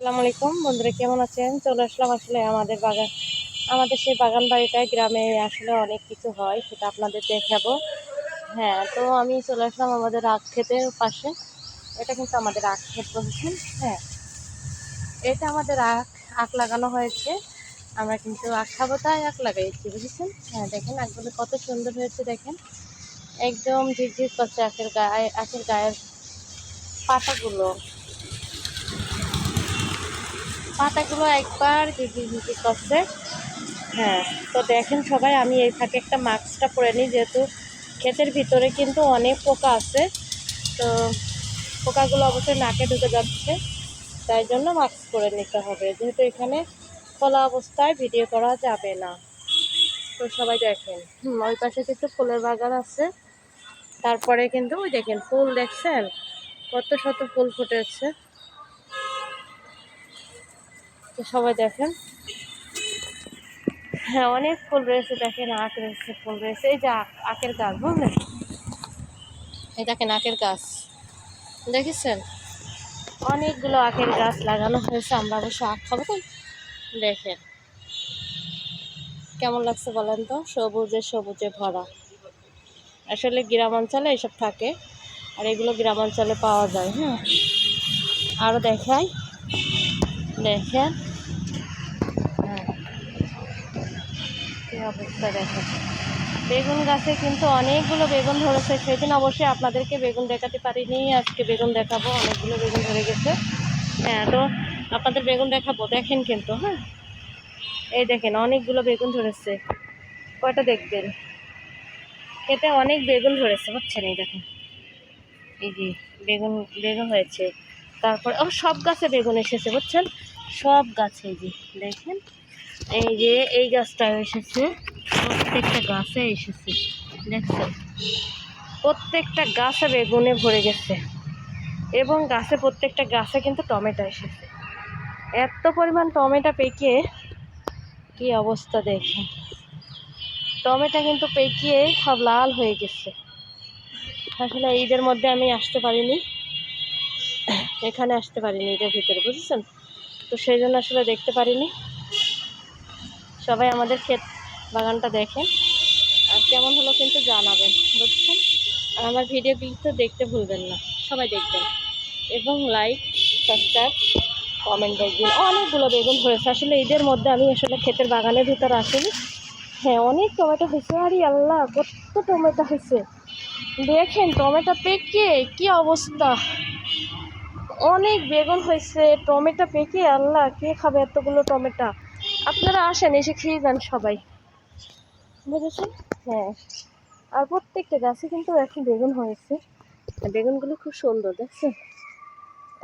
আসসালামু আলাইকুম বন্ধুরা, কেমন আছেন? চলে আসলাম আসলে আমাদের সেই বাগান বাড়িটায়। গ্রামে আসলে অনেক কিছু হয়, সেটা আপনাদের দেখাবো। হ্যাঁ, তো আমি চলে আসলাম আমাদের আখ ক্ষেতের পাশে। এটা কিন্তু আমাদের আখ ক্ষেত বলছেন। হ্যাঁ, এটা আমাদের আখ আখ লাগানো হয়েছে। আমরা কিন্তু আখ খাবো তাই আখ লাগাইছি, বুঝেছেন? হ্যাঁ, দেখেন আখগুলো কত সুন্দর হয়েছে, দেখেন একদম ঝিকঝিক করছে আখের গায়ের পাতাগুলো পাতাগুলো একবার ঝিকঝিক ঝিকঝিক করছে। হ্যাঁ, তো দেখেন সবাই, আমি এই ফাঁকে একটা মাস্কটা পরে নিই, যেহেতু ক্ষেতের ভিতরে কিন্তু অনেক পোকা আছে। তো পোকাগুলো অবশ্যই নাকে ঢুকে যাচ্ছে, তাই জন্য মাস্ক পরে নিতে হবে, যেহেতু এখানে খোলা অবস্থায় ভিডিও করা যাবে না। তো সবাই দেখেন, ওই পাশে কিন্তু ফুলের বাগান আছে। তারপরে কিন্তু ওই দেখেন ফুল, দেখছেন কত শত ফুল ফুটেছে। তো সবাই দেখেন, হ্যাঁ অনেক ফুল রয়েছে, দেখেন আখ রয়েছে, ফুল রয়েছে। এই যে আখের গাছ, বুঝলেন? এই দেখেন আখের গাছ, দেখেছেন অনেকগুলো আখের গাছ লাগানো হয়েছে। আমরা অবশ্য আখ খাবো তো। দেখেন কেমন লাগছে বলেন তো, সবুজে সবুজে ভরা। আসলে গ্রাম অঞ্চলে এসব থাকে, আর এগুলো গ্রাম অঞ্চলে পাওয়া যায়। হ্যাঁ, আরও দেখাই, দেখেন হ্যাঁ কী অবস্থা, দেখেন বেগুন গাছে কিন্তু অনেকগুলো বেগুন ধরেছে। সেদিন অবশ্যই আপনাদেরকে বেগুন দেখাতে পারিনি, আজকে বেগুন দেখাবো। অনেকগুলো বেগুন ধরে গেছে। হ্যাঁ, তো আপনাদের বেগুন দেখাবো, দেখেন কিন্তু। হ্যাঁ, এই দেখেন অনেকগুলো বেগুন ধরেছে। কয়টা দেখবেন, এতে অনেক বেগুন ধরেছে, বুঝছেন? এই দেখেন, এই যে বেগুন বেগুন হয়েছে। তারপরে সব গাছে বেগুন এসেছে, বুঝছেন? সব গাছে, এই যে দেখেন, এই যে এই গাছটাও এসেছে, প্রত্যেকটা গাছে এসেছে, দেখছেন? প্রত্যেকটা গাছে বেগুনে ভরে গেছে, এবং গাছে প্রত্যেকটা গাছে কিন্তু টমেটো এসেছে। এত পরিমাণ টমেটো পেকে কি অবস্থা, দেখেন টমেটো কিন্তু পেকিয়ে সব লাল হয়ে গেছে। আসলে ঈদের মধ্যে আমি আসতে পারিনি, এখানে আসতে পারিনি ঈদের ভিতরে, বুঝেছেন? তো সেই জন্য আসলে দেখতে পারিনি। সবাই আমাদের ক্ষেত বাগানটা দেখেন, আর কেমন হলো কিন্তু জানাবেন, বুঝছেন? আর আমার ভিডিও কিন্তু দেখতে ভুলবেন না, সবাই দেখবেন, এবং লাইক সাবস্ক্রাইব কমেন্ট দেখবেন। অনেকগুলো বেগুন হয়েছে। আসলে ঈদের মধ্যে আমি আসলে ক্ষেতের বাগানের ভিতরে আসিনি। হ্যাঁ, অনেক টমেটো হয়েছে। আরে আল্লাহ, কত টমেটো হয়েছে, দেখেন টমেটো পেকে কি অবস্থা। অনেক বেগুন হয়েছে, টমেটো পেকে আল্লাহ, কে খাবে এতগুলো টমেটো? আপনারা আসেন, এসে খেয়ে যান সবাই, বুঝেছেন? হ্যাঁ, আর প্রত্যেকটা গাছে কিন্তু এখন বেগুন হয়েছে। বেগুনগুলো খুব সুন্দর, দেখছেন?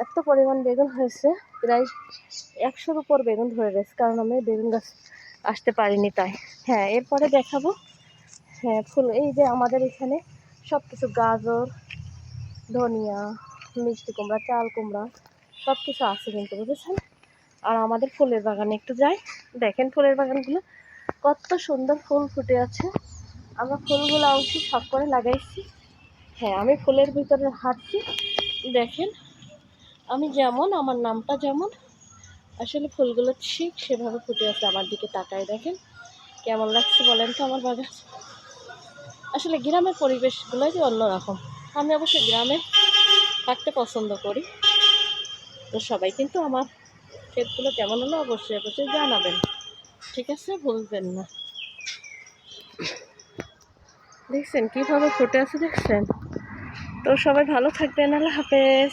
এত পরিমাণ বেগুন হয়েছে, প্রায় 100-র উপর বেগুন ধরে গেছে, কারণ আমি বেগুন গাছ আসতে পারিনি তাই। হ্যাঁ, এরপরে দেখাবো। হ্যাঁ, ফুল, এই যে আমাদের এখানে সব কিছু, গাজর, ধনিয়া, মিষ্টি কুমড়া, চাল কুমড়া সব কিছু আছে কিন্তু, বুঝেছেন? আর আমাদের ফুলের বাগানে একটু যাই, দেখেন ফুলের বাগানগুলো কত সুন্দর ফুল ফুটে আছে। আমরা ফুলগুলো অবশ্যই শখ করে লাগাইছি। হ্যাঁ, আমি ফুলের ভিতরে হাঁটছি, দেখেন আমি যেমন, আমার নামটা যেমন, আসলে ফুলগুলো ঠিক সেভাবে ফুটে আছে। আমার দিকে তাকায় দেখেন কেমন লাগছে বলেন তো আমার বাগান। আসলে গ্রামের পরিবেশগুলোই যে অন্যরকম। আমি অবশ্যই গ্রামে থাকতে পছন্দ করি। তো সবাই কিন্তু আমার ক্ষেতগুলো কেমন হলো অবশ্যই অবশ্যই জানাবেন, ঠিক আছে? ভুলবেন না। দেখছেন কীভাবে ফুটে আছে, দেখছেন? তো সবাই ভালো থাকবেন, আল্লাহ হাফেজ।